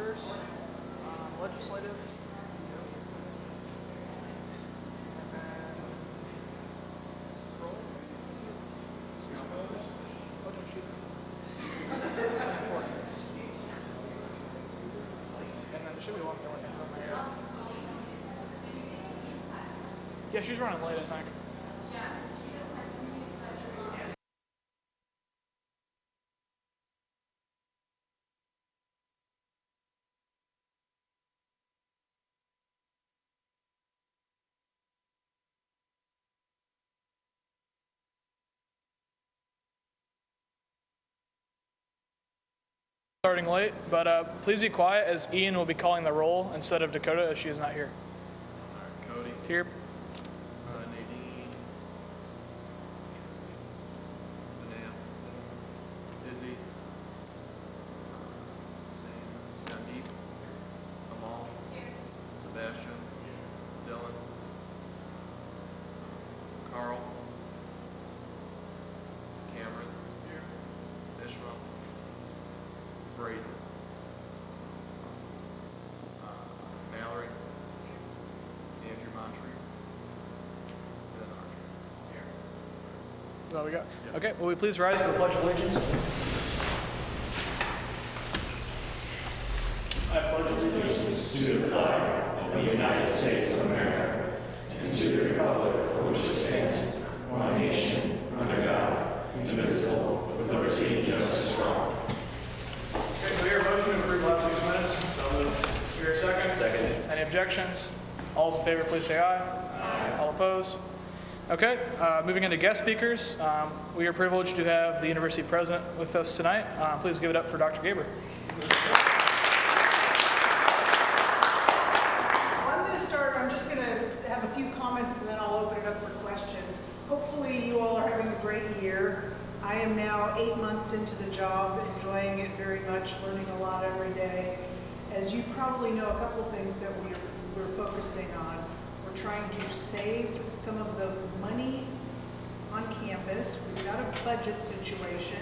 legislators, legislative. Should be one more thing on my head. Yeah, she's running late, I think. Starting late, but please be quiet as Ian will be calling the roll instead of Dakota as she is not here. All right, Cody. Here. Nadine. Danelle. Izzy. Sandeep. Amal. Sebastian. Dylan. Carl. Cameron. Ishmael. Brady. Mallory. Andrew Montry. Ben Archer. Here. Is that all we got? Yep. Okay, will we please rise for the Pledge of Allegiance? I pledge allegiance to the flag of the United States of America and to the republic for which it stands, one nation, under God, indivisible, with liberty and justice for all. Okay, do we hear a motion to approve last week's minutes? So moved. Do we hear a second? Second. Any objections? All those in favor, please say aye. Aye. All opposed? Okay, moving into guest speakers. We are privileged to have the university president with us tonight. Please give it up for Dr. Gaber. I'm just going to have a few comments and then I'll open it up for questions. Hopefully you all are having a great year. I am now 8 months into the job, enjoying it very much, learning a lot every day. As you probably know, a couple things that we're focusing on. We're trying to save some of the money on campus. We've got a budget situation,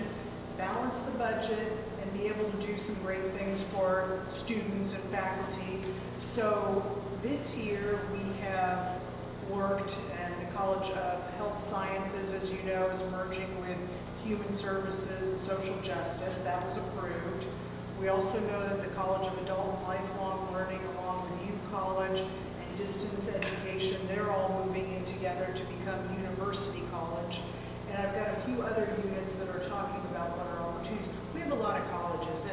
balance the budget, and be able to do some great things for students and faculty. So this year we have worked, and the College of Health Sciences, as you know, is merging with Human Services and Social Justice. That was approved. We also know that the College of Adult and Lifelong Learning, along with U College and Distance Education, they're all moving in together to become University College. And I've got a few other units that are talking about what are opportunities. We have a lot of colleges,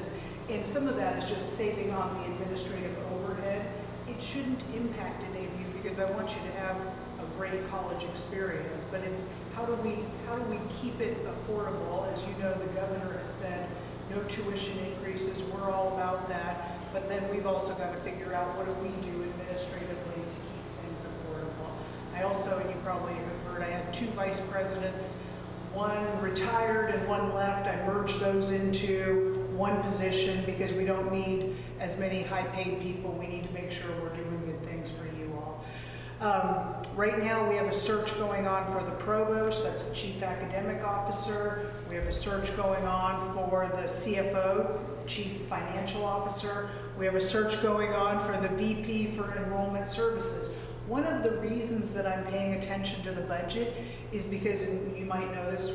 and some of that is just saving on the administrative overhead. It shouldn't impact any of you because I want you to have a great college experience, but it's how do we keep it affordable? As you know, the governor has said no tuition increases. We're all about that, but then we've also got to figure out what do we do administratively to keep things affordable. I also, and you probably have heard, I had 2 vice presidents, one retired and one left. I merged those into one position because we don't need as many high-paid people. We need to make sure we're doing good things for you all. Right now we have a search going on for the provost, that's the chief academic officer. We have a search going on for the CFO, chief financial officer. We have a search going on for the VP for enrollment services. One of the reasons that I'm paying attention to the budget is because, and you might know this,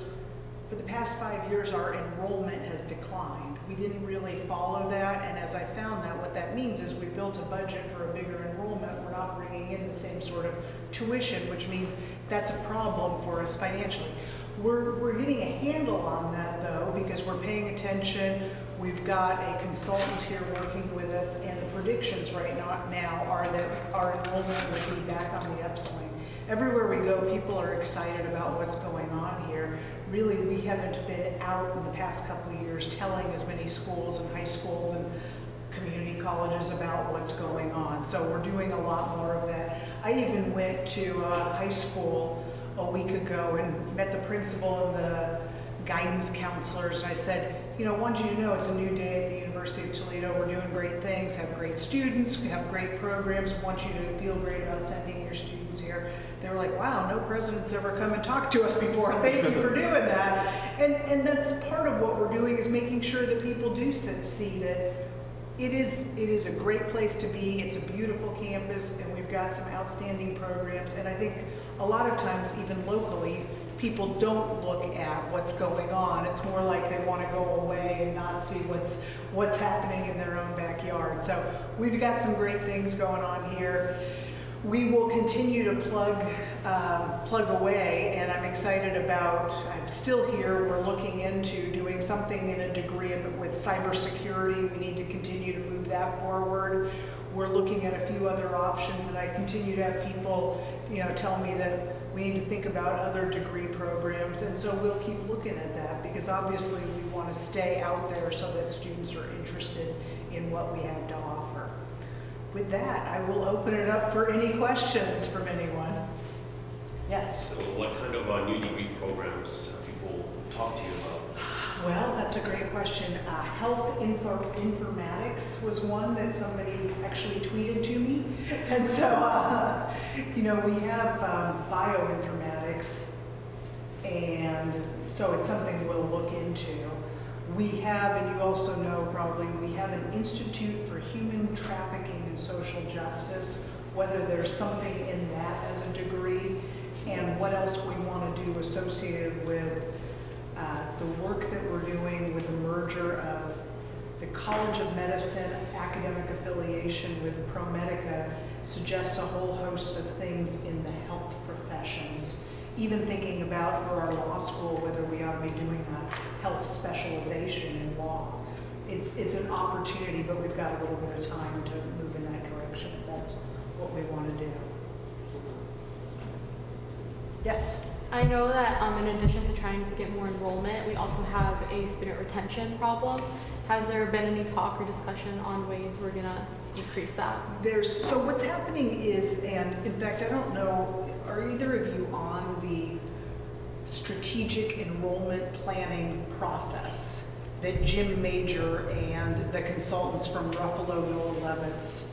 for the past 5 years, our enrollment has declined. We didn't really follow that, and as I found that, what that means is we built a budget for a bigger enrollment. We're not bringing in the same sort of tuition, which means that's a problem for us financially. We're getting a handle on that, though, because we're paying attention. We've got a consultant here working with us, and the predictions right now are that our enrollment will be back on the upswing. Everywhere we go, people are excited about what's going on here. Really, we haven't been out in the past couple of years telling as many schools and high schools and community colleges about what's going on. So we're doing a lot more of that. I even went to high school a week ago and met the principal and the guidance counselors, and I said, you know, I want you to know it's a new day at the University of Toledo. We're doing great things, have great students, have great programs, want you to feel great about sending your students here. They were like, wow, no president's ever come and talked to us before. Thank you for doing that. And that's part of what we're doing, is making sure that people do see that It is a great place to be. It's a beautiful campus, and we've got some outstanding programs. And I think a lot of times, even locally, people don't look at what's going on. It's more like they want to go away and not see what's happening in their own backyard. So we've got some great things going on here. We will continue to plug away, and I'm excited about, I'm still here, we're looking into doing something in a degree with cybersecurity. We need to continue to move that forward. We're looking at a few other options, and I continue to have people, tell me that we need to think about other degree programs, and so we'll keep looking at that, because obviously we want to stay out there so that students are interested in what we have to offer. With that, I will open it up for any questions from anyone. Yes? So what kind of new degree programs have people talked to you about? Well, that's a great question. Health informatics was one that somebody actually tweeted to me. And so, we have bioinformatics, and so it's something we'll look into. We have, and you also know probably, we have an Institute for Human Trafficking and Social Justice, whether there's something in that as a degree, and what else we want to do associated with the work that we're doing with the merger of the College of Medicine academic affiliation with ProMedica suggests a whole host of things in the health professions. Even thinking about for our law school whether we ought to be doing a health specialization in law. It's an opportunity, but we've got a little bit of time to move in that direction if that's what we want to do. Yes? I know that in addition to trying to get more enrollment, we also have a student retention problem. Has there been any talk or discussion on ways we're gonna decrease that? So what's happening is, and in fact, I don't know, are either of you on the strategic enrollment planning process that Jim Major and the consultants from Ruffalo Noel Levitz?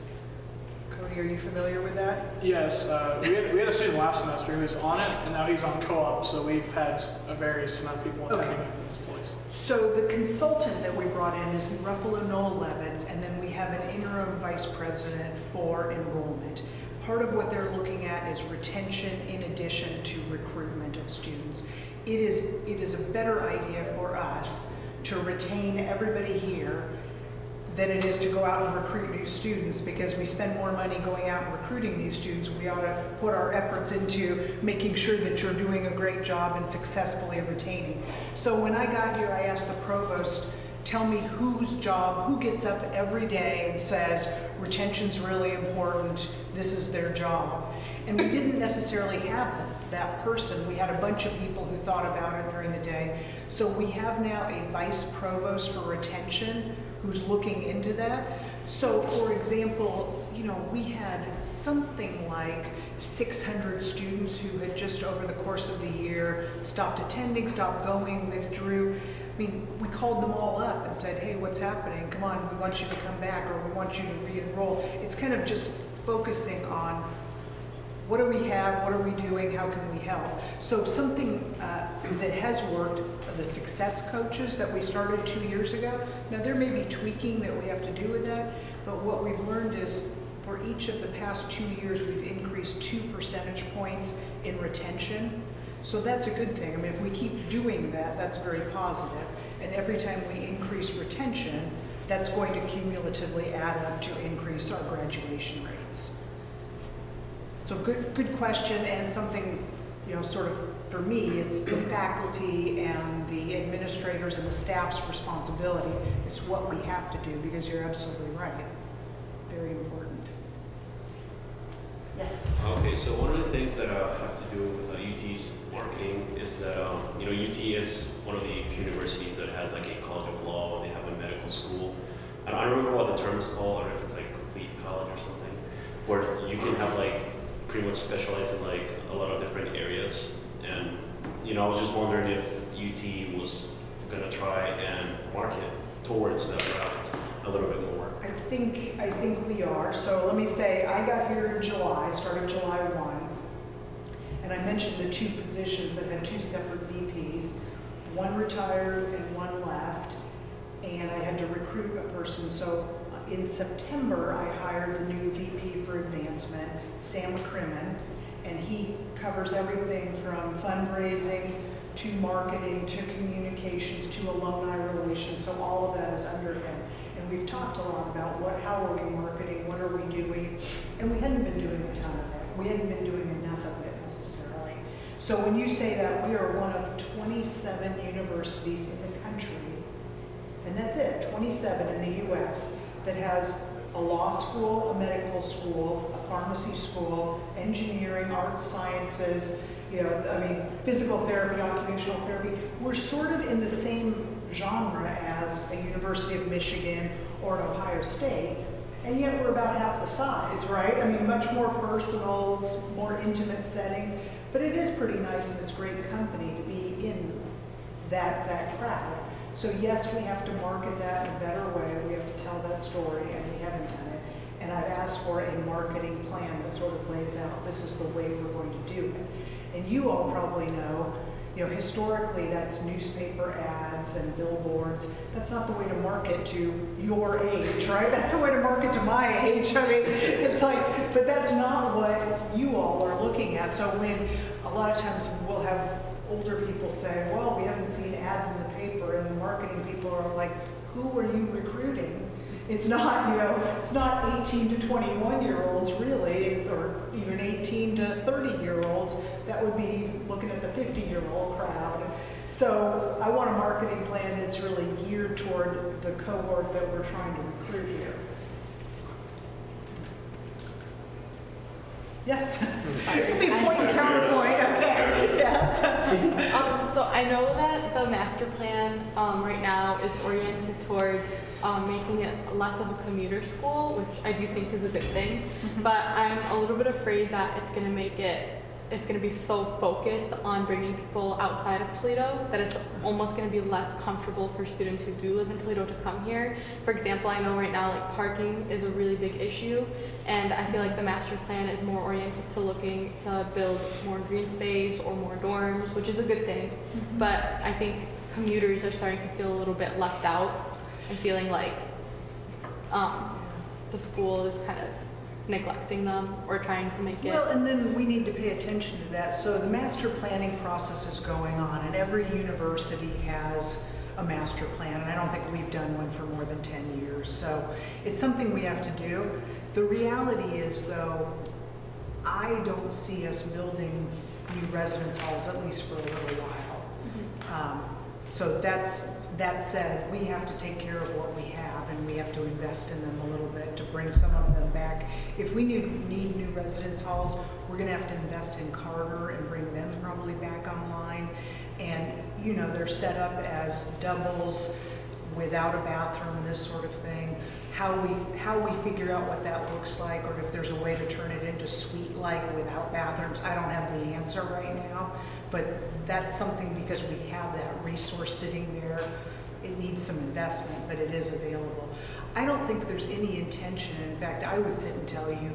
Cody, are you familiar with that? Yes, we had a student last semester who was on it, and now he's on co-op, so we've had a various amount of people attending it in this place. So the consultant that we brought in is Ruffalo Noel Levitz, and then we have an interim vice president for enrollment. Part of what they're looking at is retention in addition to recruitment of students. It is a better idea for us to retain everybody here than it is to go out and recruit new students, because we spend more money going out and recruiting new students. We ought to put our efforts into making sure that you're doing a great job and successfully retaining. So when I got here, I asked the provost, tell me whose job, who gets up every day and says, retention's really important, this is their job. And we didn't necessarily have that person. We had a bunch of people who thought about it during the day. So we have now a vice provost for retention who's looking into that. So for example, we had something like 600 students who had just over the course of the year stopped attending, stopped going, withdrew. I mean, we called them all up and said, hey, what's happening? Come on, we want you to come back, or we want you to re-enroll. It's kind of just focusing on what do we have, what are we doing, how can we help? So something that has worked, the success coaches that we started 2 years ago. Now there may be tweaking that we have to do with that, but what we've learned is for each of the past 2 years, we've increased 2 percentage points in retention. So that's a good thing. I mean, if we keep doing that, that's very positive. And every time we increase retention, that's going to cumulatively add up to increase our graduation rates. So good question, and something, sort of for me, it's the faculty and the administrators and the staff's responsibility. It's what we have to do, because you're absolutely right. Very important. Yes? Okay, so one of the things that have to do with UT's marketing is that, UT is one of the few universities that has like a college of law, they have a medical school. I don't remember what the term is called, or if it's like complete college or something, where you can have like pretty much specialize in like a lot of different areas. And I was just wondering if UT was gonna try and market towards that route a little bit more. I think we are. So let me say, I got here in July, started July 1, and I mentioned the 2 positions that had 2 separate VPs. One retired and one left, and I had to recruit a person. So In September, I hired the new VP for advancement, Sam McCrimmon, and he covers everything from fundraising to marketing to communications to alumni relations. So all of that is under him. And we've talked a lot about how are we marketing, what are we doing, and we hadn't been doing a ton of it. We hadn't been doing enough of it necessarily. So when you say that, we are one of 27 universities in the country, and that's it, 27 in the US, that has a law school, a medical school, a pharmacy school, engineering, arts, sciences, physical therapy, occupational therapy. We're sort of in the same genre as a University of Michigan or an Ohio State, and yet we're about half the size, right? I mean, much more personal, more intimate setting, but it is pretty nice and it's great company to be in that crowd. So yes, we have to market that in a better way. We have to tell that story, and we haven't done it. And I've asked for a marketing plan that sort of lays out, this is the way we're going to do it. And you all probably know, historically that's newspaper ads and billboards. That's not the way to market to your age, right? That's the way to market to my age. I mean, it's like, but that's not what you all are looking at. So when a lot of times we'll have older people say, well, we haven't seen ads in the paper, and the marketing people are like, who are you recruiting? It's not, it's not 18 to 21-year-olds really, or even 18 to 30-year-olds. That would be looking at the 50-year-old crowd. So I want a marketing plan that's really geared toward the cohort that we're trying to recruit here. Yes. Point and counterpoint. Okay. Yes. So I know that the master plan right now is oriented towards making it less of a commuter school, which I do think is a good thing. Mm-hmm. But I'm a little bit afraid that it's going to be so focused on bringing people outside of Toledo that it's almost going to be less comfortable for students who do live in Toledo to come here. For example, I know right now parking is a really big issue, and I feel like the master plan is more oriented to looking to build more green space or more dorms, which is a good thing. Mm-hmm. But I think commuters are starting to feel a little bit left out and feeling like the school is kind of neglecting them or trying to make it. Well, and then we need to pay attention to that. So the master planning process is going on, and every university has a master plan, and I don't think we've done one for more than 10 years. So it's something we have to do. The reality is, though, I don't see us building new residence halls, at least for a little while. Mm-hmm. So that said, we have to take care of what we have, and we have to invest in them a little bit to bring some of them back. If we need new residence halls, we're going to have to invest in Carter and bring them probably back online. And they're set up as doubles without a bathroom and this sort of thing. How we figure out what that looks like, or if there's a way to turn it into suite-like without bathrooms, I don't have the answer right now. But that's something, because we have that resource sitting there. It needs some investment, but it is available. I don't think there's any intention. In fact, I would sit and tell you,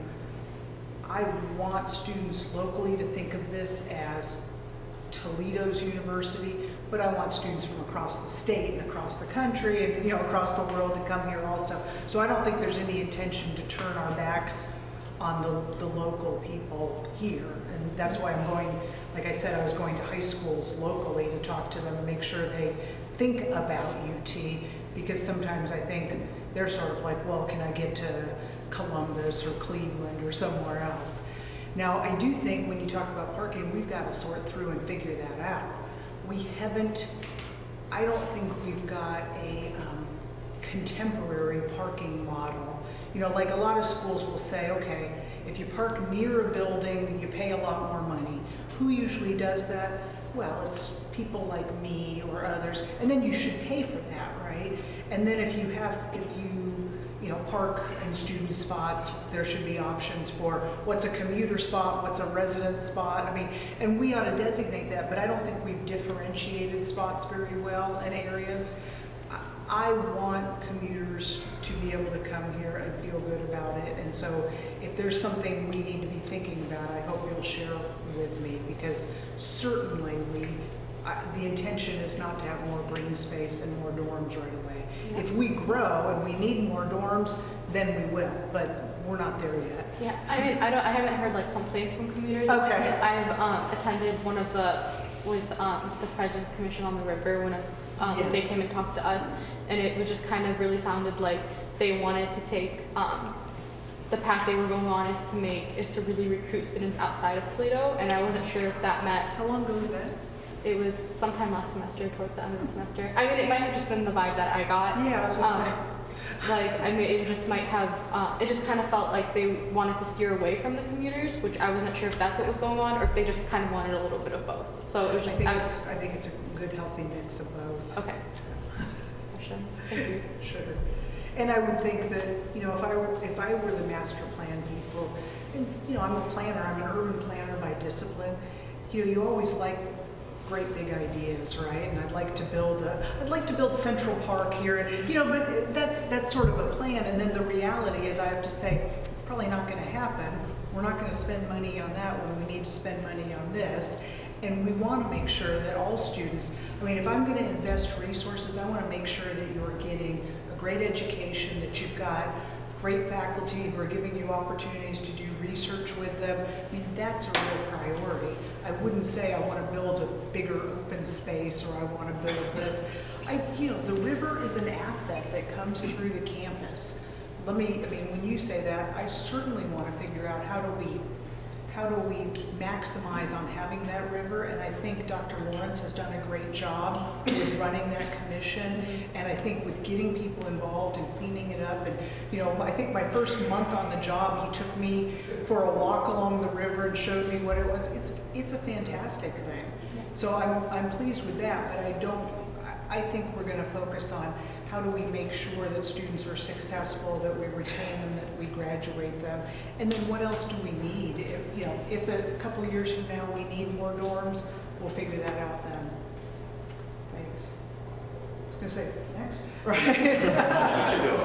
I want students locally to think of this as Toledo's university, but I want students from across the state and across the country and across the world to come here also. So I don't think there's any intention to turn our backs on the local people here. And that's why I'm going, like I said, I was going to high schools locally to talk to them and make sure they think about UT, because sometimes I think they're sort of like, well, can I get to Columbus or Cleveland or somewhere else? Now, I do think when you talk about parking, we've got to sort through and figure that out. I don't think we've got a contemporary parking model. Like a lot of schools will say, okay, if you park near a building, you pay a lot more money. Who usually does that? Well, it's people like me or others, and then you should pay for that, right? And then if you park in student spots, there should be options for what's a commuter spot, what's a resident spot. And we ought to designate that, but I don't think we've differentiated spots very well in areas. I want commuters to be able to come here and feel good about it. And so if there's something we need to be thinking about, I hope you'll share with me, because certainly the intention is not to have more green space and more dorms right away. Yeah. If we grow and we need more dorms, then we will, but we're not there yet. Yeah, I mean, I haven't heard like complaints from commuters. Okay. about it. I've attended one of with the President's Commission on the River when they Yes. came and talked to us, and it just kind of really sounded like they wanted to take the path they were going on is to really recruit students outside of Toledo, and I wasn't sure if that meant How long ago was that? it was sometime last semester, towards the end of the semester. I mean, it might have just been the vibe that I got. Yeah, I was gonna say. Like, I mean, it just might have, it just kind of felt like they wanted to steer away from the commuters, which I wasn't sure if that's what was going on, or if they just kind of wanted a little bit of both. So it was just, I think it's a good, healthy mix of both. okay. Question. Thank you. Sure. And I would think that, you know, if I were the master plan people, and, you know, I'm a planner, I'm an urban planner by discipline, you know, you always like great big ideas, right? And I'd like to build Central Park here, and, you know, but that's sort of a plan, and then the reality is I have to say, it's probably not gonna happen. We're not gonna spend money on that when we need to spend money on this. And we want to make sure that all students, I mean, if I'm going to invest resources, I want to make sure that you're getting a great education, that you've got great faculty who are giving you opportunities to do research with them. I mean, that's a real priority. I wouldn't say I want to build a bigger open space or I want to build this. You know, the river is an asset that comes through the campus. I mean, when you say that, I certainly want to figure out how do we maximize on having that river, and I think Dr. Lawrence has done a great job with running that commission, and I think with getting people involved and cleaning it up, and you know, I think my first month on the job, he took me for a walk along the river and showed me what it was. It's a fantastic thing. So I'm pleased with that, but I think we're going to focus on how do we make sure that students are successful, that we retain them, that we graduate them, and then what else do we need? If a couple of years from now we need more dorms, we'll figure that out then. Thanks. I was going to say next, right? I should go.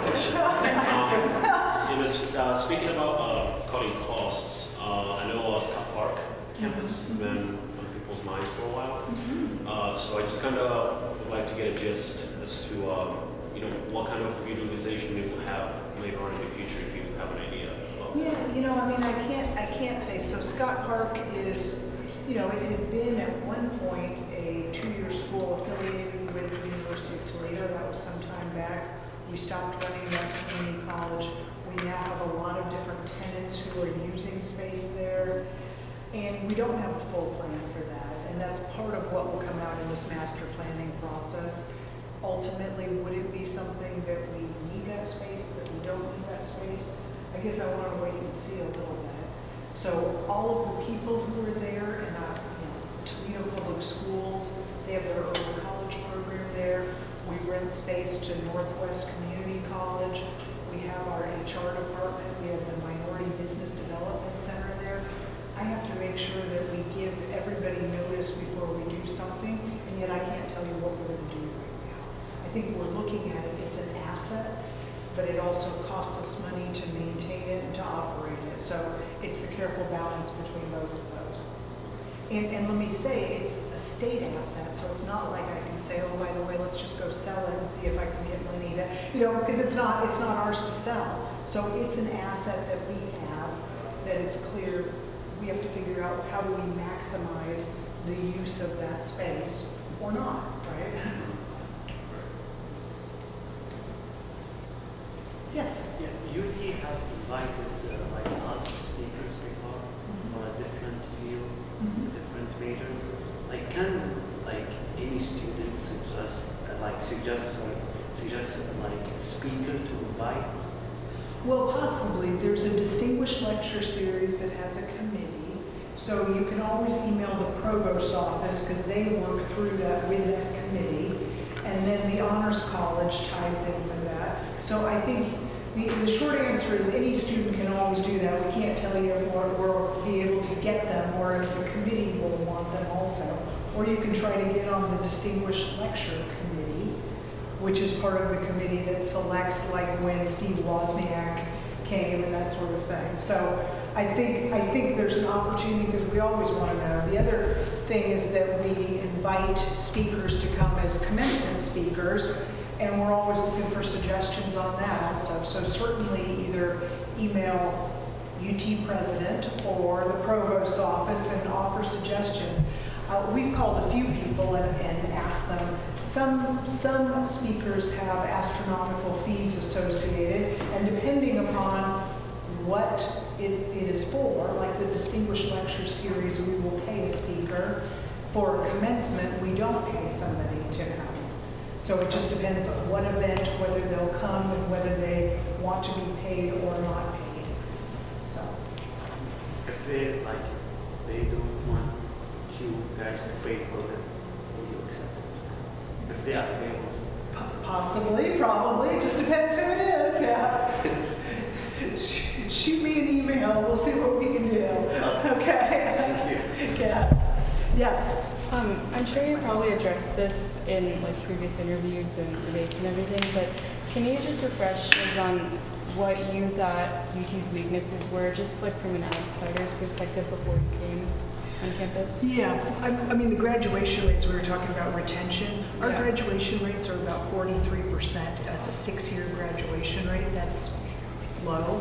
Speaking about cutting costs, I know Scott Park campus has been on people's minds for a while. So I just kind of would like to get a gist as to what kind of utilization we will have later on in the future, if you have an idea. Yeah, you know, I mean, I can't say. So Scott Park is, you know, it had been at one point a two-year school affiliated with the University of Toledo. That was some time back. We stopped running that community college. We now have a lot of different tenants who are using space there, and we don't have a full plan for that. And that's part of what will come out in this master planning process. Ultimately, would it be something that we need that space, that we don't need that space? I guess I want to wait and see a little bit. So all of the people who are there in Toledo Public Schools, they have their early college program there. We rent space to Northwest Community College. We have our HR department. We have the Minority Business Development Center there. I have to make sure that we give everybody notice before we do something, and yet I can't tell you what we're going to do. I think we're looking at it, it's an asset, but it also costs us money to maintain it and to operate it. So it's the careful balance between both of those. And let me say, it's a state asset, so it's not like I can say, oh, by the way, let's just go sell it and see if I can get money to, because it's not ours to sell. So it's an asset that we have, that it's clear we have to figure out how do we maximize the use of that space or not, right? Yes. Yeah, UT have invited other speakers before on a different field, different majors. Can any student suggest a speaker to invite? Well, possibly. There's a distinguished lecture series that has a committee, so you can always email the provost's office because they work through that with that committee, and then the Honors College ties in with that. So I think the short answer is any student can always do that. We can't tell you if we'll be able to get them or if the committee will want them also. Or you can try to get on the Distinguished Lecture Committee, which is part of the committee that selects, like when Steve Wozniak came and that sort of thing. So I think there's an opportunity because we always want to know. The other thing is that we invite speakers to come as commencement speakers, and we're always looking for suggestions on that also. So certainly either email UT president or the provost's office and offer suggestions. We've called a few people and asked them. Some speakers have astronomical fees associated, and depending upon what it is for, like the Distinguished Lecture Series, we will pay a speaker. For commencement, we don't pay somebody to come. So it just depends on what event, whether they'll come and whether they want to be paid or not paid. So. If they don't want you guys to pay for them, will you accept it? If they are famous. Possibly, probably, just depends who it is, yeah. Shoot me an email, we'll see what we can do. Okay? Thank you. Yes. I'm sure you probably addressed this in like previous interviews and debates and everything, but can you just refresh us on what you thought UT's weaknesses were, just like from an outsider's perspective before you came on campus? Yeah, I mean the graduation rates, we were talking about retention. Our Yeah. graduation rates are about 43%. That's a 6-year graduation rate. That's low.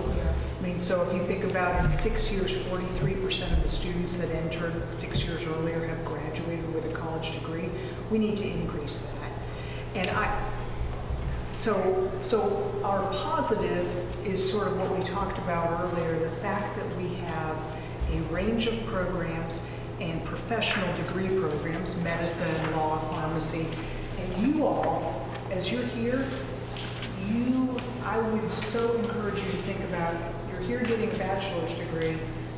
I mean, so if you think about in 6 years, 43% of the students that entered 6 years earlier have graduated with a college degree. We need to increase that. And so our positive is sort of what we talked about earlier, the fact that we have a range of programs and professional degree programs, medicine, law, pharmacy, and you all, as you're here, I would so encourage you to think about, you're here getting a bachelor's degree,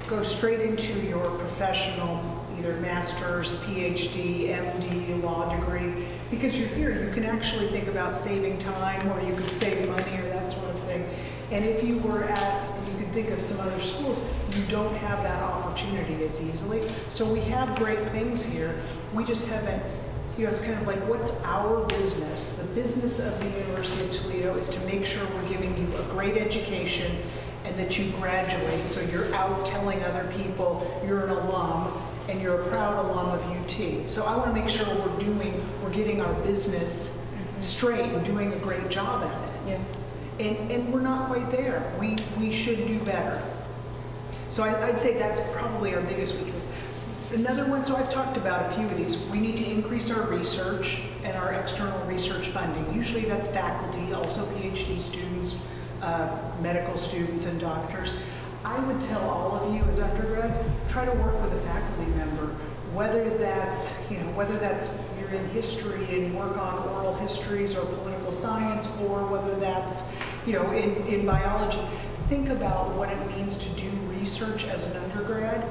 go straight into your professional, either master's, PhD, MD, law degree, because you're here, you can actually think about saving time, or you could save money, or that sort of thing. And if you were you could think of some other schools, you don't have that opportunity as easily. So we have great things here, we just haven't, it's kind of like, what's our business? The business of the University of Toledo is to make sure we're giving you a great education and that you graduate, so you're out telling other people you're an alum and you're a proud alum of UT. So I want to make sure we're getting our business straight and doing a great job at it. Yeah. And we're not quite there. We should do better. So I'd say that's probably our biggest weakness. Another one, so I've talked about a few of these. We need to increase our research and our external research funding. Usually that's faculty, also PhD students, medical students and doctors. I would tell all of you as undergrads, try to work with a faculty member, whether that's you're in history and work on oral histories or political science, or whether that's, in biology. Think about what it means to do research as an undergrad.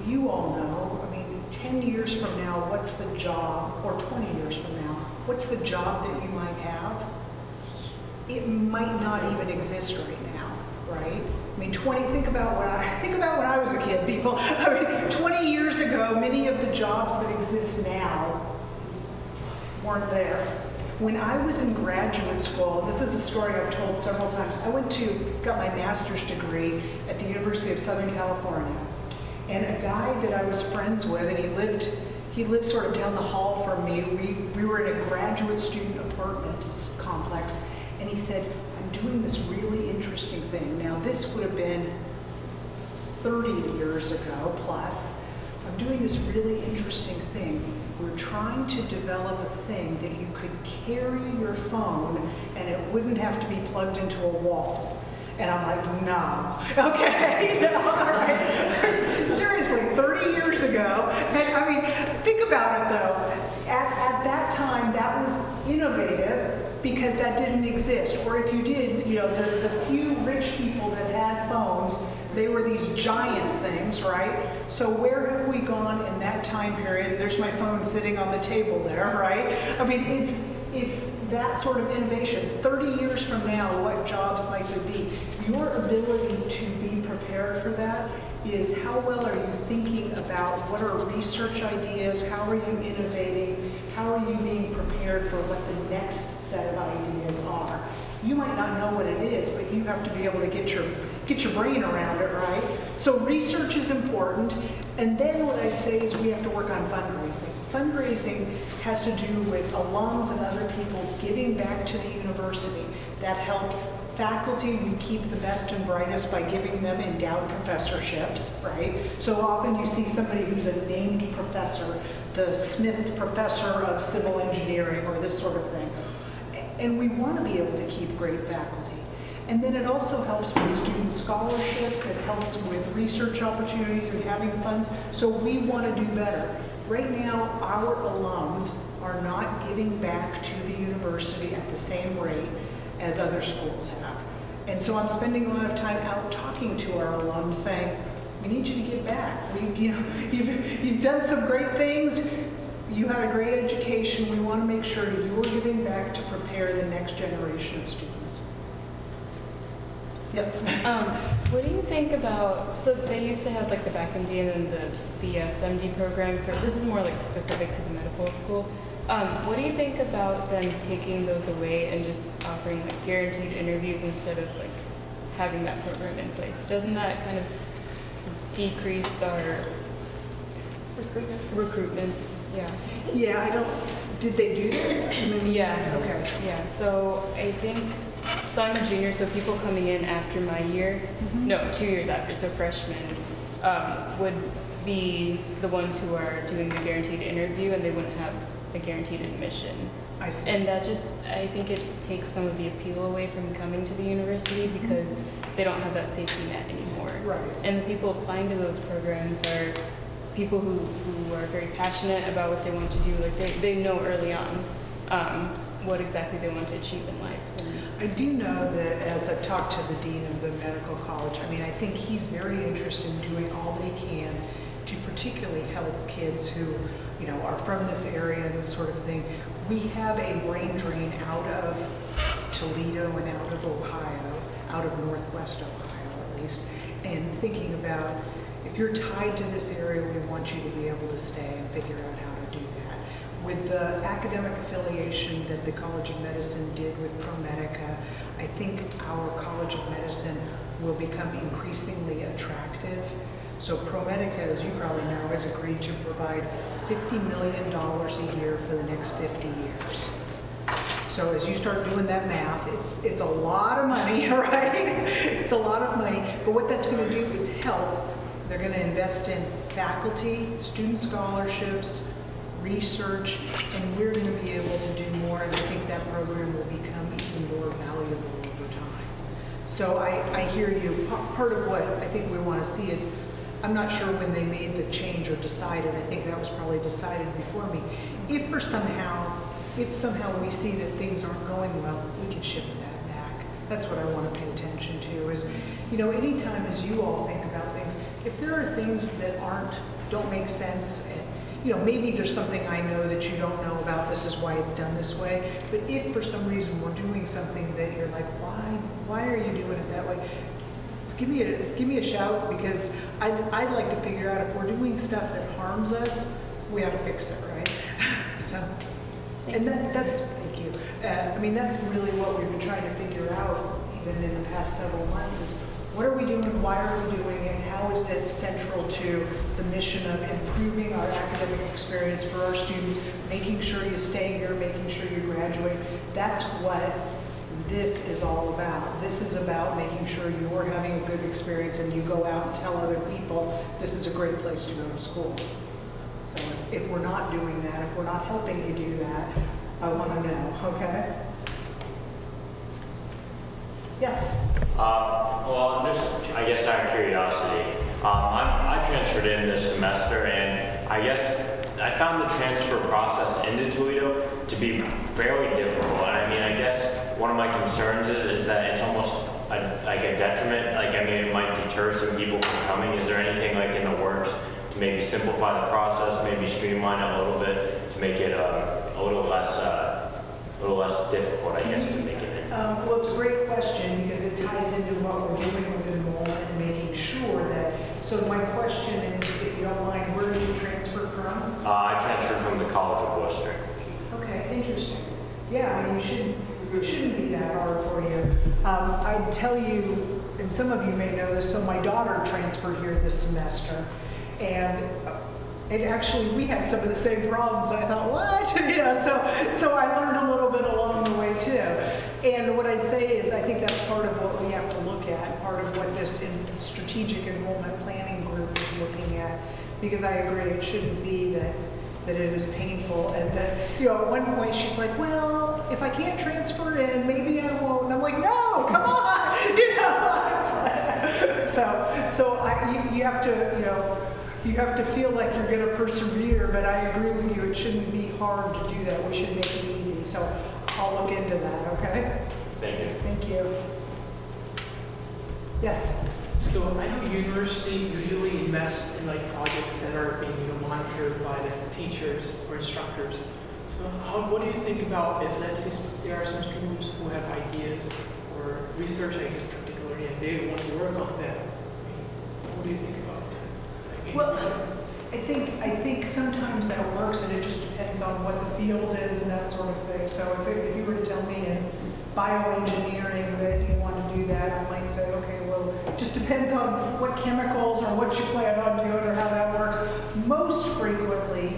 You all know, 10 years from now, what's the job, or 20 years from now, what's the job that you might have? It might not even exist right now, right? Think about when I was a kid, people. 20 years ago, many of the jobs that exist now weren't there. When I was in graduate school, this is a story I've told several times, got my master's degree at the University of Southern California. And a guy that I was friends with, and he lived sort of down the hall from me. We were in a graduate student apartments complex, and he said, I'm doing this really interesting thing. Now, this would have been 30 years ago plus. I'm doing this really interesting thing. We're trying to develop a thing that you could carry your phone and it wouldn't have to be plugged into a wall. And I'm like, no. Okay, all right. Seriously, 30 years ago. And think about it though. At that time, that was innovative because that didn't exist. Or if you did, the few rich people that had phones, they were these giant things, right? So where have we gone in that time period? There's my phone sitting on the table there, right? It's that sort of innovation. 30 years from now, what jobs might there be? Your ability to be prepared for that is how well are you thinking about what are research ideas, how are you innovating, how are you being prepared for what the next set of ideas are. You might not know what it is, but you have to be able to get your brain around it, right? So research is important, and then what I'd say is we have to work on fundraising. fundraising has to do with alums and other people giving back to the university. That helps faculty. We keep the best and brightest by giving them endowed professorships, right? So often you see somebody who's a named professor, the Smith Professor of Civil Engineering or this sort of thing. And we want to be able to keep great faculty. And then it also helps with student scholarships, it helps with research opportunities and having funds. So we want to do better. Right now, our alums are not giving back to the university at the same rate as other schools have. And so I'm spending a lot of time out talking to our alums saying, we need you to give back. You've done some great things. You had a great education. We want to make sure you're giving back to prepare the next generation of students. Yes. What do you think about, so they used to have like the BackMD and then the SMD program for, this is more like specific to the medical school. What do you think about them taking those away and just offering like guaranteed interviews instead of like having that program in place? Doesn't that kind of decrease our recruitment? Yeah. Yeah, I don't, did they do that? I mean, Yeah. Okay. Yeah, so I think, so I'm a junior, so people coming in after my year, no, 2 years after, so freshmen, would be the ones who are doing the guaranteed interview and they wouldn't have a guaranteed admission. I see. And that just, I think it takes some of the appeal away from coming to the university because they don't have that safety net anymore. Right. And the people applying to those programs are people who are very passionate about what they want to do. Like they know early on what exactly they want to achieve in life. And I do know that as I've talked to the dean of the medical college, I mean, I think he's very interested in doing all that he can to particularly help kids who, you know, are from this area and this sort of thing. We have a brain drain out of Toledo and out of Ohio, out of Northwest Ohio at least, and thinking about if you're tied to this area, we want you to be able to stay and figure out how to do that. With the academic affiliation that the College of Medicine did with ProMedica, I think our College of Medicine will become increasingly attractive. So ProMedica, as you probably know, has agreed to provide $50 million a year for the next 50 years. So as you start doing that math, it's a lot of money, right? It's a lot of money. But what that's going to do is help. They're going to invest in faculty, student scholarships, research, and we're going to be able to do more. And I think that program will become even more valuable over time. So I hear you. Part of what I think we want to see is, I'm not sure when they made the change or decided. I think that was probably decided before me. If somehow we see that things aren't going well, we can shift that back. That's what I want to pay attention to is, you know, anytime as you all think about things, if there are things that don't make sense, and, you know, maybe there's something I know that you don't know about, this is why it's done this way, but if for some reason we're doing something that you're like, why are you doing it that way? Give me a shout, because I'd like to figure out if we're doing stuff that harms us, we ought to fix it, right? So, and that's thank you. I mean, that's really what we've been trying to figure out, even in the past several months, is what are we doing, why are we doing it, how is it central to the mission of improving our academic experience for our students, making sure you stay here, making sure you graduate. That's what this is all about. This is about making sure you're having a good experience and you go out and tell other people this is a great place to go to school. So if we're not doing that, if we're not helping you do that, I want to know, okay? Yes? Well, just, I guess out of curiosity, I transferred in this semester, and I guess I found the transfer process into Toledo to be fairly difficult. And I mean, I guess one of my concerns is that it's almost like a detriment. Like, I mean, it might deter some people from coming. Is there anything like in the works to maybe simplify the process, maybe streamline it a little bit to make it a little less difficult, I guess, to make it in? Well, it's a great question because it ties into what we're doing with enrollment and making sure that, so my question is, if you don't mind, where did you transfer from? I transferred from the College of Worcester. Okay, interesting. Yeah, I mean, it shouldn't be that hard for you. I'd tell you, and some of you may know this, so my daughter transferred here this semester, and And actually, we had some of the same problems. And I thought, what? You know, so I learned a little bit along the way too. And what I'd say is, I think that's part of what we have to look at, part of what this strategic enrollment planning group is looking at. Because I agree, it shouldn't be that it is painful. And that, you know, at one point she's like, well, if I can't transfer in, maybe I won't. And I'm like, no, come on, you know. You have to, you know, you have to feel like you're going to persevere, but I agree with you, it shouldn't be hard to do that. We should make it easy. So I'll look into that, okay? Thank you. Thank you. Yes? So I know university usually invest in like projects that are being monitored by the teachers or instructors. So what do you think about if, let's say, there are some students who have ideas or research ideas particularly, and they want to work on them? What do you think about that? Like, Well, I think sometimes that works, and it just depends on what the field is and that sort of thing. So if you were to tell me in bioengineering that you want to do that, I might say, okay, well, it just depends on what chemicals or what you plan on doing or how that works. Most frequently,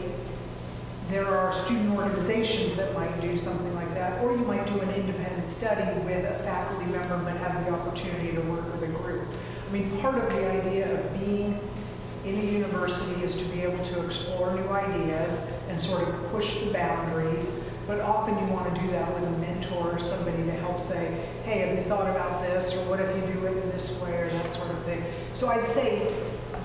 there are student organizations that might do something like that, or you might do an independent study with a faculty member but have the opportunity to work with a group. I mean, part of the idea of being in a university is to be able to explore new ideas and sort of push the boundaries, but often you want to do that with a mentor or somebody to help say, hey, have you thought about this, or what if you do it in this way, or that sort of thing. So I'd say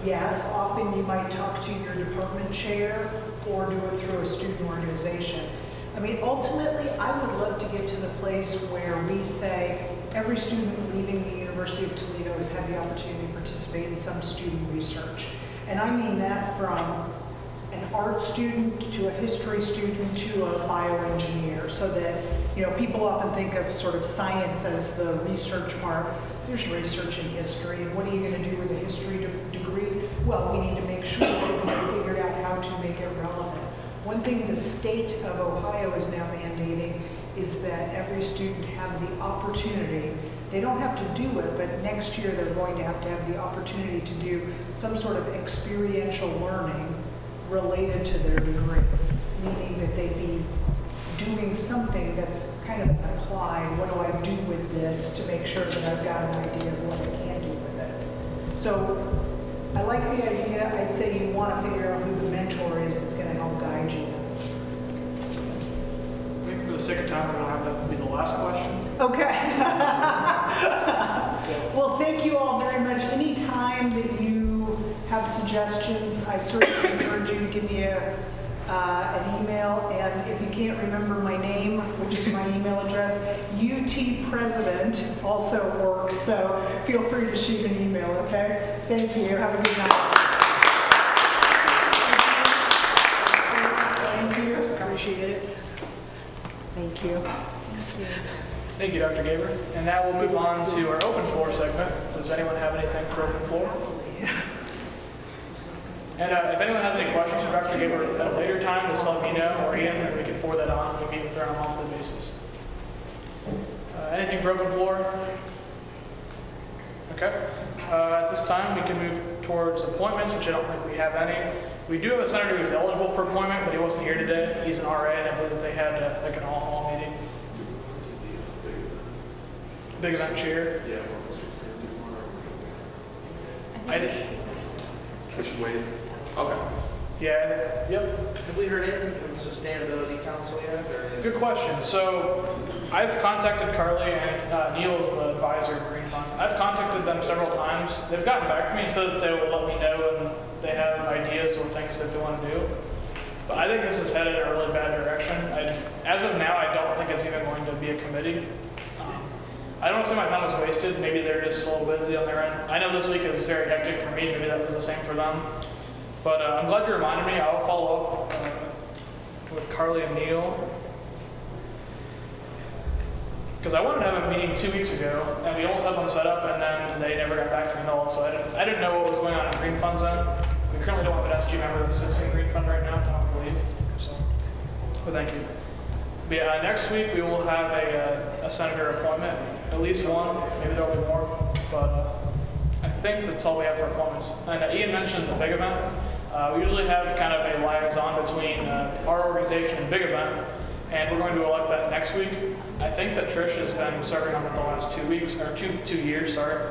yes, often you might talk to your department chair or do it through a student organization. I mean, ultimately, I would love to get to the place where we say every student leaving the University of Toledo has had the opportunity to participate in some student research. And I mean that from an art student to a history student to a bioengineer, so that, you know, people often think of sort of science as the research part. There's research in history, and what are you going to do with a history degree? Well, we need to make sure that we figured out how to make it relevant. One thing the state of Ohio is now mandating is that every student have the opportunity. They don't have to do it, but next year they're going to have the opportunity to do some sort of experiential learning related to their degree, meaning that they'd be doing something that's kind of applied. What do I do with this to make sure that I've got an idea of what I can do with it? So I like the idea. I'd say you want to figure out who the mentor is that's going to help guide you. I think for the sake of time, we're going to have that be the last question. Okay. Well, thank you all very much. Any time that you have suggestions, I certainly encourage you to give me an email. And if you can't remember my name, which is my email address, UTpresident also works. So feel free to shoot an email, okay? Thank you. Have a good night. Thank you. Appreciate it. Thank you. Thank you, Dr. Gaber. And now we'll move on to our open floor segment. Does anyone have anything for open floor? And if anyone has any questions for Dr. Gaber at a later time, just let me know, or Ian, and we can forward that on. We meet with her on a monthly basis. Anything for open floor? Okay. At this time, we can move towards appointments, which I don't think we have any. We do have a senator who's eligible for appointment, but he wasn't here today. He's an RA, and I believe they had like an all-hall meeting. Big event chair. Yeah. I did. This is waiting. Okay. Yeah. Yep. have we heard anything from the Sustainability Council yet? Or? Good question. So I've contacted Carly, and Neil is the advisor of Green Fund. I've contacted them several times. They've gotten back to me and said that they will let me know when they have ideas or things that they want to do. But I think this is headed in a really bad direction. As of now, I don't think it's even going to be a committee. I don't say my time was wasted. Maybe they're just a little busy on their end. I know this week is very hectic for me. Maybe that was the same for them. But I'm glad you reminded me. I'll follow up with Carly and Neil. Because I wanted to have a meeting 2 weeks ago, and we almost had one set up, and then they never got back to me at all. So I didn't know what was going on in Green Fund Zone. We currently don't have an SG member that sits in Green Fund right now, I don't believe. So, but thank you. But yeah, next week we will have a senator appointment, at least one, maybe there'll be more, but I think that's all we have for appointments. And Ian mentioned the big event. We usually have kind of a liaison between our organization and Big Event, and we're going to elect that next week. I think that Trish has been serving on it the last 2 weeks, or two years, sorry.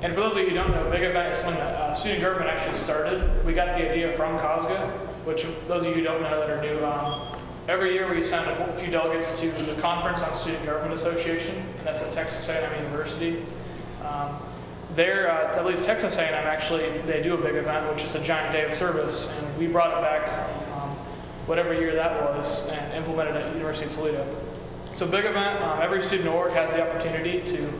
And for those of you who don't know, Big Event is when student government actually started. We got the idea from COSGA, which those of you who don't know that are new, every year we send a few delegates to the Conference on Student Government Association, and that's at Texas A&M University. I believe Texas A&M actually, they do a big event, which is a giant day of service, and we brought it back whatever year that was and implemented it at University of Toledo. So big event, every student org has the opportunity to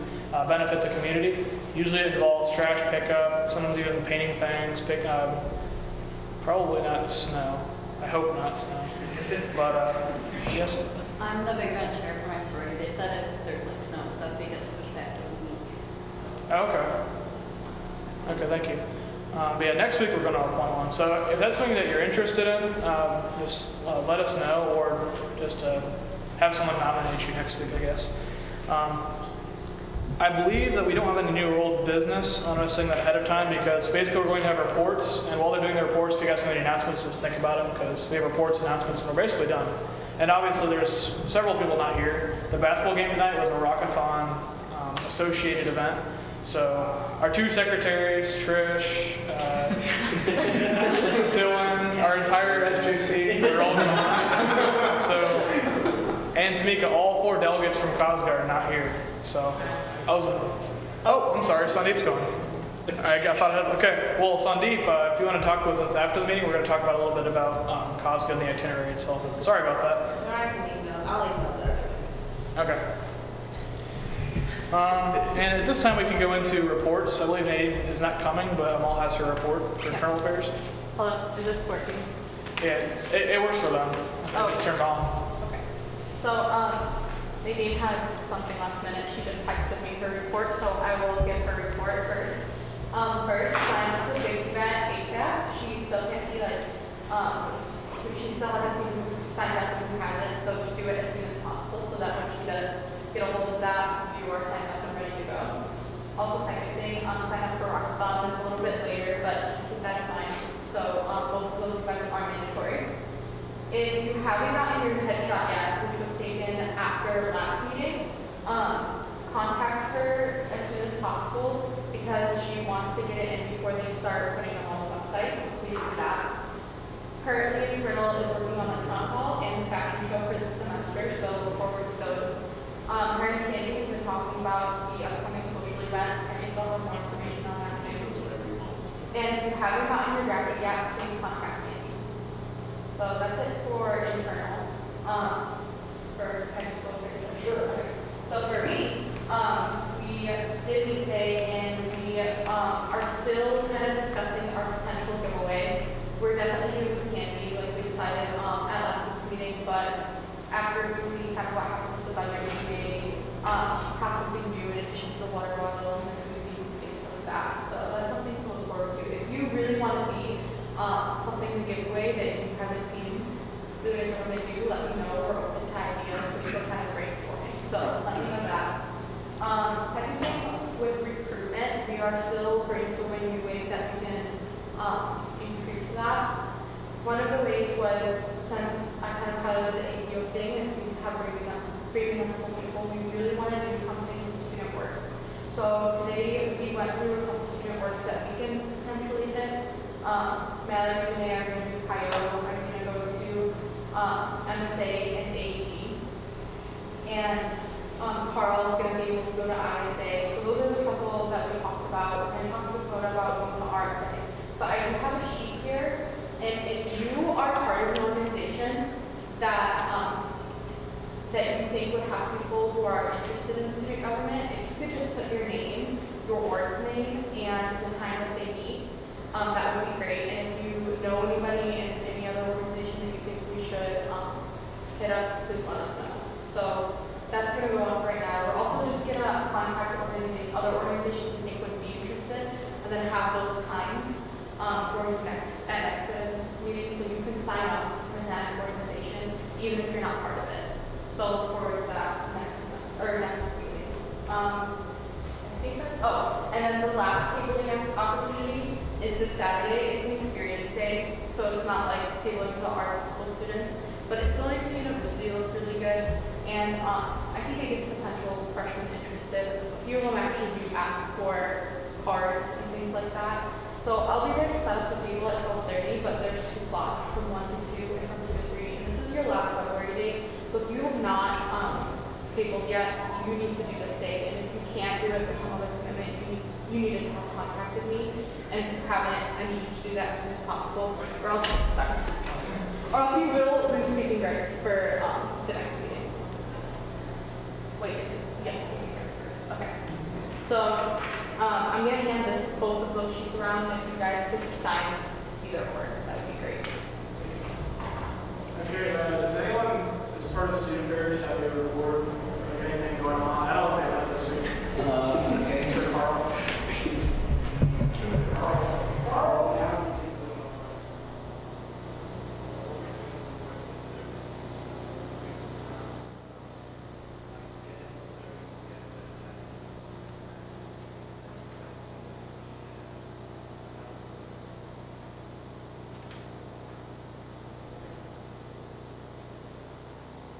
benefit the community. Usually it involves trash pickup, sometimes even painting things, probably not snow. I hope not snow. But yes? I'm the big event chair for my sorority. They said if there's like snow and stuff, they get switched back to a week. So. Okay, thank you. But yeah, next week we're going to appoint one. So if that's something that you're interested in, just let us know, or just have someone nominate you next week, I guess. I believe that we don't have any new or old business. I'm going to saying that ahead of time because basically we're going to have reports, and while they're doing the reports, if you guys have any announcements, just think about them because we have reports, announcements, and we're basically done. And obviously there's several people not here. The basketball game tonight was a Rockathon associated event. So our two secretaries, Trish, Dylan, our entire SJC, they're all gone. So, and Tamika, all 4 delegates from COSGA are not here. So I'm sorry, Sandeep's going. Okay, well, Sandeep, if you want to talk with us after the meeting, we're going to talk about a little bit about COSGA and the itinerary itself. Sorry about that. No, I can email. I'll email that. Okay. And at this time we can go into reports. I believe Nadine is not coming, but Amal has her report for internal affairs. Hello, is this working? Yeah, it works for them. It's turned on. Okay. So, Nadine had something last minute. She just texted me her report, so I will give her report first. First, sign up for the big event ASAP. She still can't see she still hasn't even signed up and hasn't, so just do it as soon as possible so that when she does get a hold of that, you are signed up and ready to go. Also, second thing, sign up for Rockathon is a little bit later, but just keep that in mind. So both of those events are mandatory. If you haven't gotten your headshot yet, which was taken after last meeting, contact her as soon as possible because she wants to get it in before they start putting them on the website. So please do that. Currently, Colonel is working on the town hall and fashion show for this semester, so look forward to those. Her and Sandy has been talking about the upcoming social event, and she'll have more information on that too. And if you haven't gotten your graphic yet, please contact Sandy. So that's it for internal. For technical affairs. Sure. Okay. So for me, we did meet today, and we are still kind of discussing our potential giveaway. We're definitely doing candy, like we decided at last week's meeting, but after we see kind of what happens with the budget, we may have something new in addition to the water bottles and the koozies and things like that. So that's something to look forward to. If you really want to see something to give away that you haven't seen students when they do, let me know. We're open to ideas. We're still kind of brainstorming. So let me know that. Second thing, with recruitment, we are still brainstorming new ways that we can increase that. One of the ways was, since I kind of had the APO thing, is we have bringing up people. We really want to do something with student works. So today we went through a couple student works that we can potentially hit. Madeline and Renee are going to do PIO. I'm going to go to MSA and AEP. And Carl is going to be able to go to ISA. So those are the couple that we talked about. And talked with Coda about going to RSA. But I do have a sheet here, and if you are part of an organization that that you think would have people who are interested in student government, if you could just put your name, your org's name, and the time that they meet, that would be great. And if you know anybody in any other organization that you think we should hit us, please let us know. So that's going to go on right now. We're also just going to contact other organizations we think would be interested, and then have those times for next meeting, so you can sign up for that organization even if you're not part of it. So look forward to that next meeting. I think that's and then the last tabling opportunity is this Saturday. It's an experience day, so it's not like tailored to our local students, but it still makes the university look really good, and I think it gets potential freshmen interested. A few of them actually do ask for cards and things like that. So I'll be there to set up the table at 12:30, but there's 2 slots from 1 to 2 and from 2 to 3, and this is your last February date, so if you have not tabled yet, you need to do this day, and if you can't do it for some other commitment, you need to have contacted me, and if you haven't, I need you to do that as soon as possible, or else you will lose speaking rights for the next meeting. Wait, yes, speaking rights first. Okay. So I'm gonna hand both of those sheets around, and if you guys could sign either or, that would be great. Okay, does anyone, as part of student affairs, have a report of anything going on? I don't think that this week. Okay. For Carl.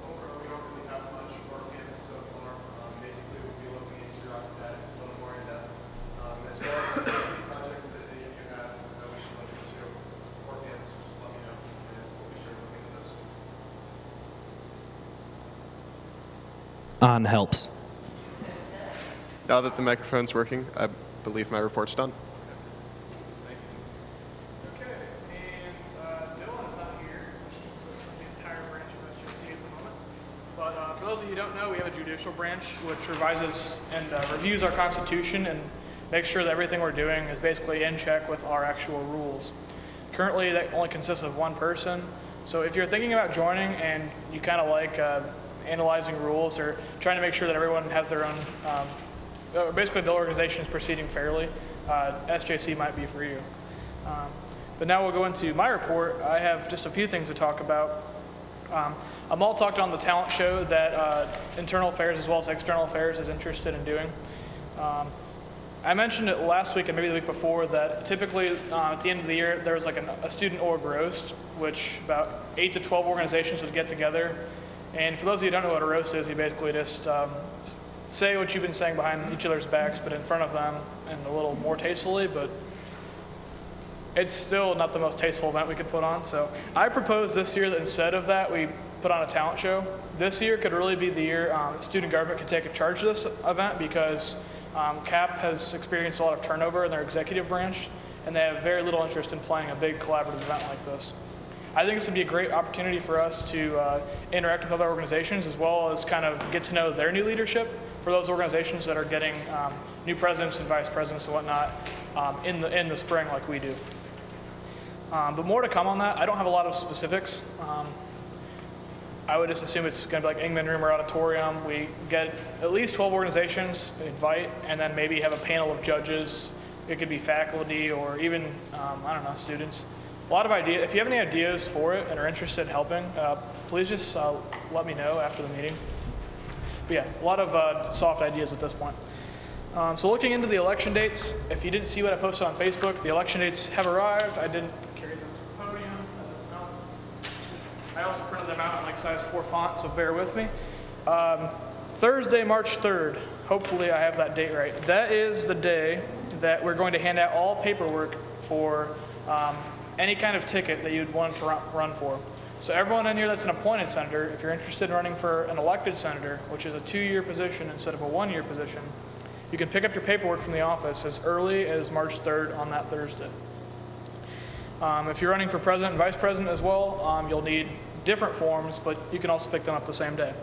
Overall, we don't really have much for campus so far. Basically, we'll be looking into Utsg a little more in depth, as well as any projects that any of you have that we should look into for campus. Just let me know, and we'll be sure to look into those. On helps. Now that the microphone's working, I believe my report's done. Okay, and Dylan is not here, which keeps us in the entire branch of SJC at the moment. But for those of you who don't know, we have a judicial branch which revises and reviews our Constitution and makes sure that everything we're doing is basically in check with our actual rules. Currently, that only consists of 1 person. So if you're thinking about joining and you kind of like analyzing rules or trying to make sure that everyone has their own, basically the organization is proceeding fairly, SJC might be for you. But now we'll go into my report. I have just a few things to talk about. Amal talked on the talent show that internal affairs as well as external affairs is interested in doing. I mentioned it last week and maybe the week before that typically at the end of the year there was like a student org roast, which about 8 to 12 organizations would get together. And for those of you who don't know what a roast is, you basically just say what you've been saying behind each other's backs, but in front of them and a little more tastefully, but it's still not the most tasteful event we could put on. So I propose this year that instead of that, we put on a talent show. This year could really be the year student government could take a charge of this event because CAP has experienced a lot of turnover in their executive branch, and they have very little interest in planning a big collaborative event like this. I think this would be a great opportunity for us to interact with other organizations as well as kind of get to know their new leadership for those organizations that are getting new presidents and vice presidents and whatnot in the spring like we do. But more to come on that. I don't have a lot of specifics. I would just assume it's going to be like Ingman Room or Auditorium. We get at least 12 organizations, invite, and then maybe have a panel of judges. It could be faculty or even, I don't know, students. A lot of ideas. If you have any ideas for it and are interested in helping, please just let me know after the meeting. But yeah, a lot of soft ideas at this point. So looking into the election dates, if you didn't see what I posted on Facebook, the election dates have arrived. I didn't carry them to the podium. That doesn't help. I also printed them out in like size 4 font, so bear with me. Thursday, March 3rd. Hopefully I have that date right. That is the day that we're going to hand out all paperwork for any kind of ticket that you'd want to run for. So everyone in here that's an appointed senator, if you're interested in running for an elected senator, which is a 2-year position instead of a 1-year position, you can pick up your paperwork from the office as early as March 3rd on that Thursday. If you're running for president and vice president as well, you'll need different forms, but you can also pick them up the same day.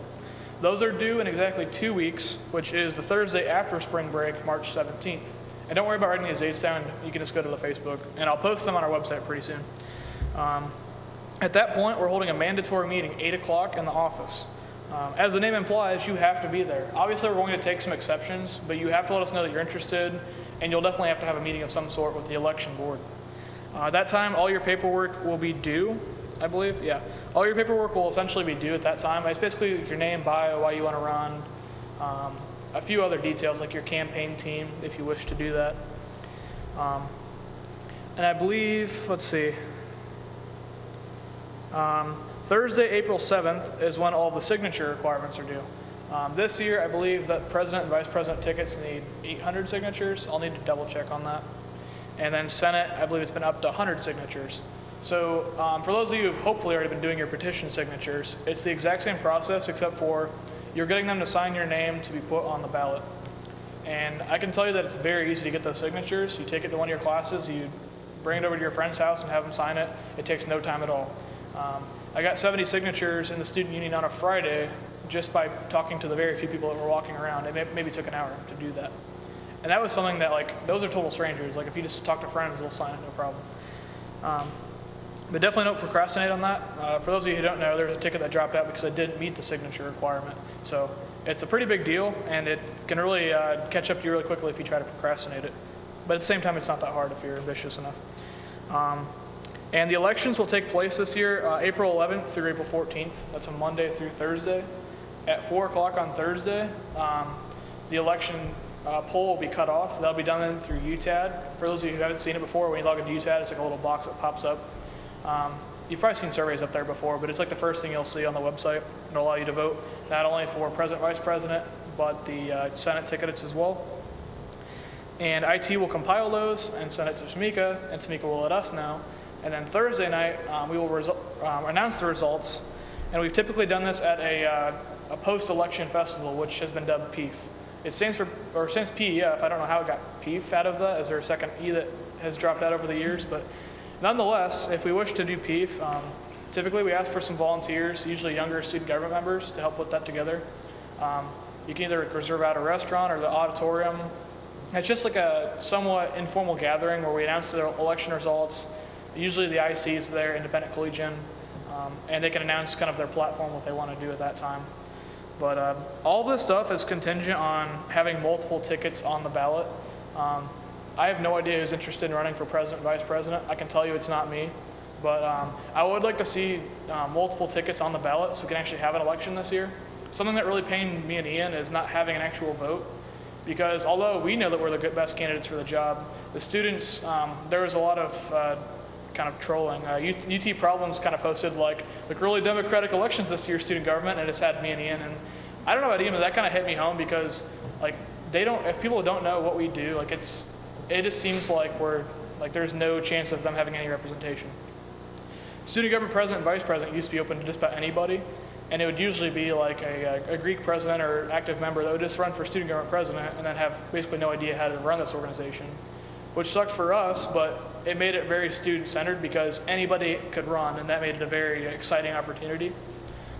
Those are due in exactly 2 weeks, which is the Thursday after spring break, March 17th. And don't worry about writing these dates down. You can just go to the Facebook, and I'll post them on our website pretty soon. At that point, we're holding a mandatory meeting, 8 o'clock in the office. As the name implies, you have to be there. Obviously, we're going to take some exceptions, but you have to let us know that you're interested, and you'll definitely have to have a meeting of some sort with the election board. At that time, all your paperwork will be due, I believe. Yeah, all your paperwork will essentially be due at that time. It's basically your name, bio, why you want to run, a few other details like your campaign team, if you wish to do that. And I believe, let's see, Thursday, April 7th is when all the signature requirements are due. This year, I believe that president and vice president tickets need 800 signatures. I'll need to double check on that. And then Senate, I believe it's been up to 100 signatures. So for those of you who've hopefully already been doing your petition signatures, it's the exact same process except for you're getting them to sign your name to be put on the ballot. And I can tell you that it's very easy to get those signatures. You take it to one of your classes, you bring it over to your friend's house and have them sign it. It takes no time at all. I got 70 signatures in the student union on a Friday just by talking to the very few people that were walking around. It maybe took an hour to do that. And that was something that, like, those are total strangers. Like, if you just talk to friends, they'll sign it, no problem. But definitely don't procrastinate on that. For those of you who don't know, there's a ticket that dropped out because I didn't meet the signature requirement. So it's a pretty big deal, and it can really catch up to you really quickly if you try to procrastinate it. But at the same time, it's not that hard if you're ambitious enough. And the elections will take place this year, April 11th through April 14th. That's a Monday through Thursday. At 4 o'clock on Thursday, the election poll will be cut off. That'll be done through UTAD. For those of you who haven't seen it before, when you log into UTAD, it's like a little box that pops up. You've probably seen surveys up there before, but it's like the first thing you'll see on the website. It'll allow you to vote not only for president, vice president, but the Senate tickets as well. And IT will compile those and send it to Tamika, and Tamika will let us know. And then Thursday night, we will announce the results. And we've typically done this at a post-election festival, which has been dubbed PEEF. It stands PEF. I don't know how it got PEEF out of that. Is there a second E that has dropped out over the years? But nonetheless, if we wish to do PEEF, typically we ask for some volunteers, usually younger student government members, to help put that together. You can either reserve out a restaurant or the auditorium. It's just like a somewhat informal gathering where we announce the election results. Usually the IC is there, Independent Collegian, and they can announce kind of their platform, what they want to do at that time. But all this stuff is contingent on having multiple tickets on the ballot. I have no idea who's interested in running for president and vice president. I can tell you it's not me. But I would like to see multiple tickets on the ballot so we can actually have an election this year. Something that really pained me and Ian is not having an actual vote. Because although we know that we're the best candidates for the job, the students, there was a lot of kind of trolling. UT Problems kind of posted like really democratic elections this year, student government, and it's had me and Ian. And I don't know about Ian, but that kind of hit me home because like if people don't know what we do, like it just seems like there's no chance of them having any representation. Student government president and vice president used to be open to just about anybody, and it would usually be like a Greek president or an active member that would just run for student government president and then have basically no idea how to run this organization, which sucked for us, but it made it very student-centered because anybody could run, and that made it a very exciting opportunity.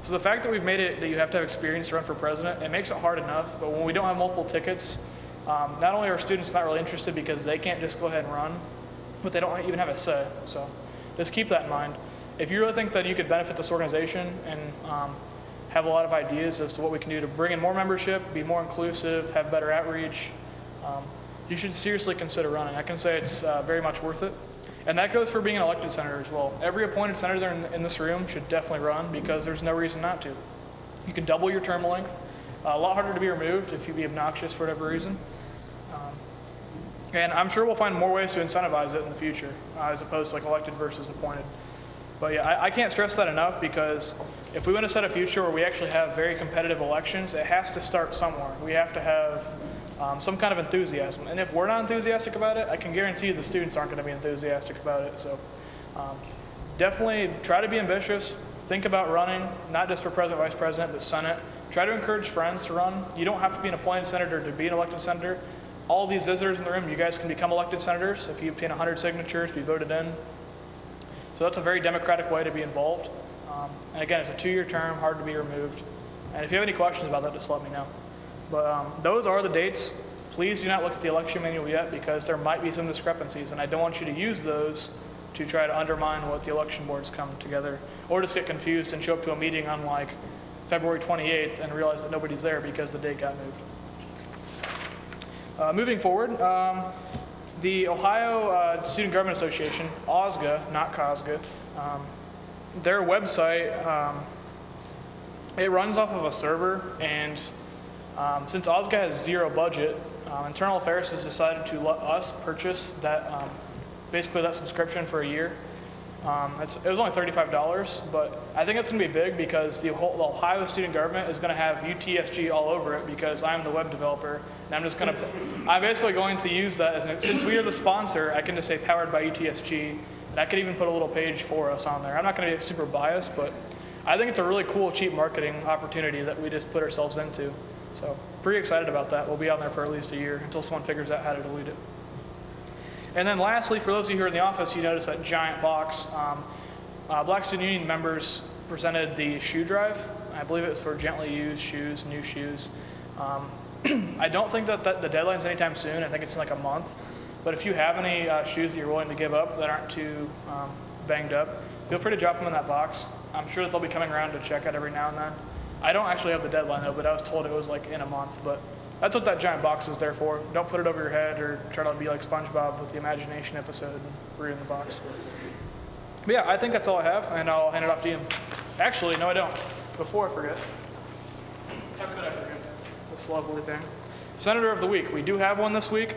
So the fact that we've made it that you have to have experience to run for president, it makes it hard enough, but when we don't have multiple tickets, not only are students not really interested because they can't just go ahead and run, but they don't even have a say. So just keep that in mind. If you really think that you could benefit this organization and have a lot of ideas as to what we can do to bring in more membership, be more inclusive, have better outreach, you should seriously consider running. I can say it's very much worth it. And that goes for being an elected senator as well. Every appointed senator in this room should definitely run because there's no reason not to. You can double your term length. A lot harder to be removed if you be obnoxious for whatever reason. And I'm sure we'll find more ways to incentivize it in the future as opposed to like elected versus appointed. But yeah, I can't stress that enough because if we want to set a future where we actually have very competitive elections, it has to start somewhere. We have to have some kind of enthusiasm. And if we're not enthusiastic about it, I can guarantee you the students aren't going to be enthusiastic about it. So definitely try to be ambitious. Think about running, not just for president, vice president, but Senate. Try to encourage friends to run. You don't have to be an appointed senator to be an elected senator. All these visitors in the room, you guys can become elected senators if you obtain 100 signatures, be voted in. So that's a very democratic way to be involved. And again, it's a 2-year term, hard to be removed. And if you have any questions about that, just let me know. But those are the dates. Please do not look at the election manual yet because there might be some discrepancies, and I don't want you to use those to try to undermine what the election boards come together, or just get confused and show up to a meeting on like February 28th and realize that nobody's there because the date got moved. Moving forward, the Ohio Student Government Association, Utsg, not COSGA, their website, it runs off of a server, and since Utsg has zero budget, Internal Affairs has decided to let us purchase that, basically that subscription for a year. It was only $35, but I think it's going to be big because the Ohio student government is going to have Utsg all over it because I'm the web developer, and I'm basically going to use that since we are the sponsor, I can just say powered by Utsg, and I could even put a little page for us on there. I'm not going to be super biased, but I think it's a really cool, cheap marketing opportunity that we just put ourselves into. So pretty excited about that. We'll be on there for at least a year until someone figures out how to delete it. And then lastly, for those of you who are in the office, you notice that giant box. Black Student Union members presented the shoe drive. I believe it was for gently used shoes, new shoes. I don't think that the deadline's anytime soon. I think it's in like a month. But if you have any shoes that you're willing to give up that aren't too banged up, feel free to drop them in that box. I'm sure that they'll be coming around to check it every now and then. I don't actually have the deadline though, but I was told it was like in a month. But that's what that giant box is there for. Don't put it over your head or try to be like SpongeBob with the imagination episode and ruin the box. But yeah, I think that's all I have, and I'll hand it off to Ian. Actually, no, I don't. Before I forget. How could I forget this lovely thing? Senator of the Week. We do have one this week.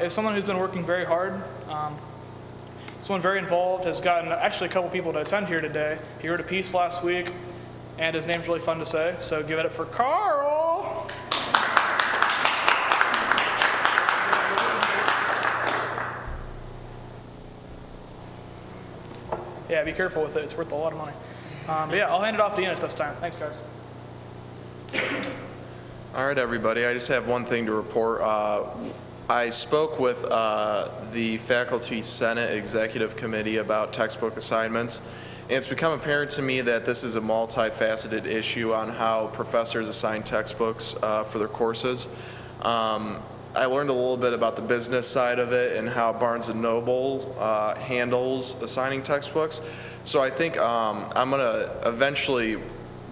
Is someone who's been working very hard. Someone very involved, has gotten actually a couple people to attend here today. He wrote a piece last week, and his name's really fun to say, so give it up for Carl! Yeah, be careful with it. It's worth a lot of money. But yeah, I'll hand it off to Ian at this time. Thanks, guys. All right, everybody. I just have one thing to report. I spoke with the Faculty Senate Executive Committee about textbook assignments, and it's become apparent to me that this is a multifaceted issue on how professors assign textbooks for their courses. I learned a little bit about the business side of it and how Barnes & Noble handles assigning textbooks. So I think I'm going to eventually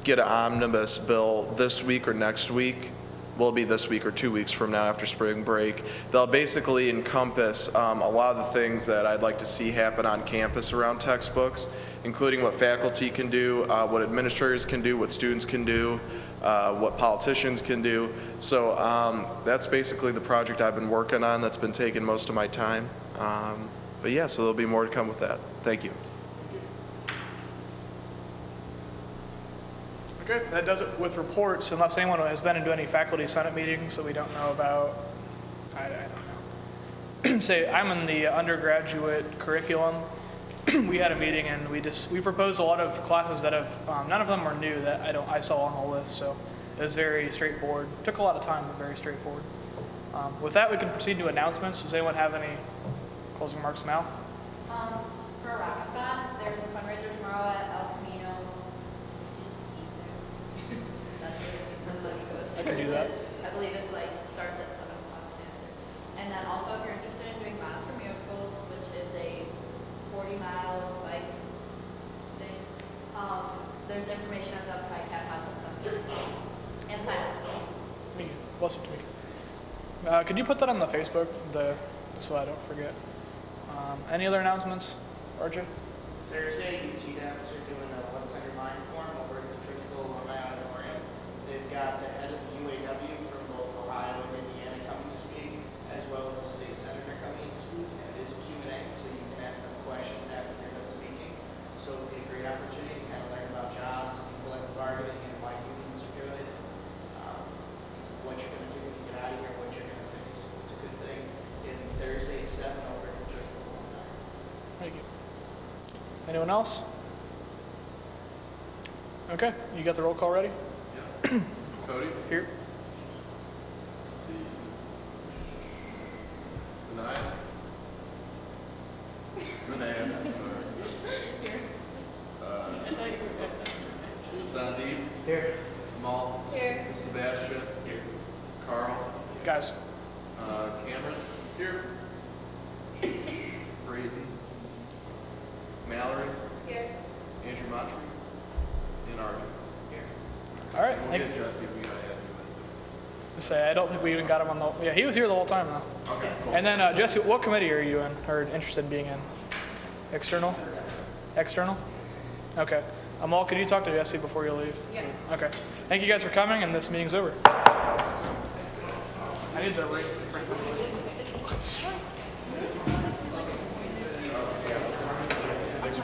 get an omnibus bill this week or next week. Will be this week or 2 weeks from now after spring break. They'll basically encompass a lot of the things that I'd like to see happen on campus around textbooks, including what faculty can do, what administrators can do, what students can do, what politicians can do. So that's basically the project I've been working on that's been taking most of my time. But yeah, so there'll be more to come with that. Thank you. Okay, that does it with reports, unless anyone has been into any faculty senate meetings that we don't know about. I don't know. Say, I'm in the undergraduate curriculum. We had a meeting and we proposed a lot of classes that have, none of them were new that I saw on the list, so it was very straightforward. Took a lot of time, but very straightforward. With that, we can proceed to announcements. Does anyone have any closing remarks, Mal? For Rockathon, there's a fundraiser tomorrow at El Camino. That's where the money goes I can do that. I believe it's like starts at 7 o'clock. And then also, if you're interested in doing Miles for Miracles, which is a 40-mile bike thing, there's information at the Bike Cap House at 7 p.m. And sign up. Bless it to me. Could you put that on the Facebook, so I don't forget? Any other announcements, RJ? Thursday, UT Dabs are doing a What's on Your Mind forum over at the Driscoll Alumni Auditorium. They've got the head of the UAW from both Ohio and Indiana coming to speak, as well as the state senator coming to speak. And it is a Q&A, so you can ask them questions after they're done speaking. So it'll be a great opportunity to kind of learn about jobs and collective bargaining and why unions are good, what you're going to do when you get out of here, what you're going to face. It's a good thing. And Thursday at 7 over at the Driscoll Alumni. Thank you. Anyone else? Okay, you got the roll call ready? Yeah. Cody? Here. Let's see. Renee, I'm sorry. Here. Sandeep. Here. Mal. Here. Sebastian. Here. Carl. Guys, Cameron. Here. Braden. Mallory. Here. Andrew Montry. And RJ. Here. all right. We'll get Jesse if we gotta add Say, I don't think we even got him on the. Yeah, he was here the whole time though. you in. Okay, cool. And then Jesse, what committee are you in, or interested in being in? External? External? Okay. Amal, could you talk to Jesse before you leave? Yeah. Okay. Thank you guys for coming, and this meeting's over. I need to rate So